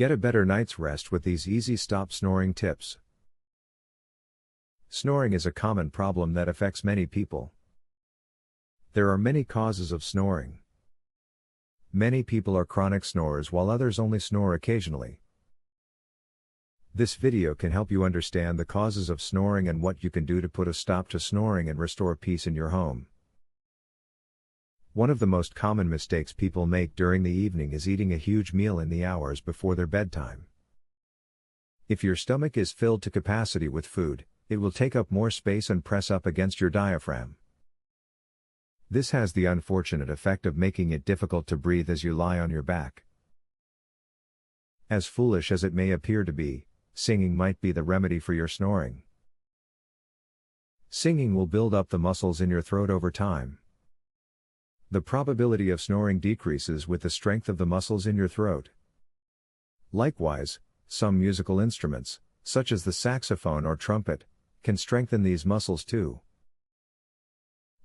Get a better night's rest with these easy stop snoring tips. Snoring is a common problem that affects many people. There are many causes of snoring. Many people are chronic snorers while others only snore occasionally. This video can help you understand the causes of snoring and what you can do to put a stop to snoring and restore peace in your home. One of the most common mistakes people make during the evening is eating a huge meal in the hours before their bedtime. If your stomach is filled to capacity with food, it will take up more space and press up against your diaphragm. This has the unfortunate effect of making it difficult to breathe as you lie on your back. As foolish as it may appear to be, singing might be the remedy for your snoring. Singing will build up the muscles in your throat over time. The probability of snoring decreases with the strength of the muscles in your throat. Likewise, some musical instruments, such as the saxophone or trumpet, can strengthen these muscles too.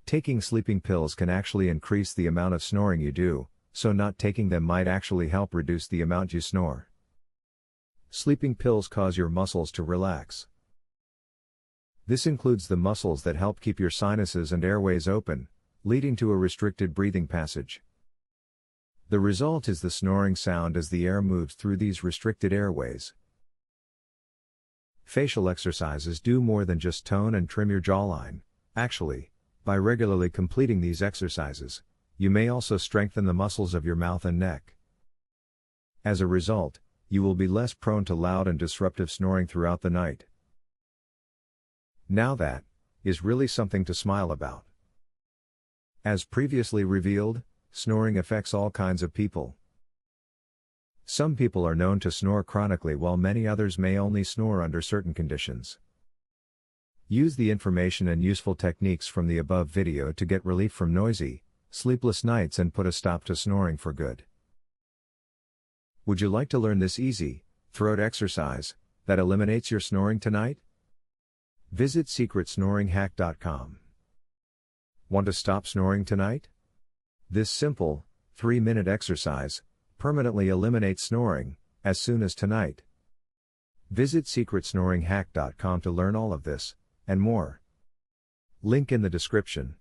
Taking sleeping pills can actually increase the amount of snoring you do, so not taking them might actually help reduce the amount you snore. Sleeping pills cause your muscles to relax. This includes the muscles that help keep your sinuses and airways open, leading to a restricted breathing passage. The result is the snoring sound as the air moves through these restricted airways. Facial exercises do more than just tone and trim your jawline. Actually, by regularly completing these exercises, you may also strengthen the muscles of your mouth and neck. As a result, you will be less prone to loud and disruptive snoring throughout the night. Now that is really something to smile about. As previously revealed, snoring affects all kinds of people. Some people are known to snore chronically while many others may only snore under certain conditions. Use the information and useful techniques from the above video to get relief from noisy, sleepless nights and put a stop to snoring for good. Would you like to learn this easy, throat exercise that eliminates your snoring tonight? Visit secretsnoringhack.com. Want to stop snoring tonight? This simple, 3-minute exercise permanently eliminates snoring as soon as tonight. Visit secretsnoringhack.com to learn all of this and more. Link in the description.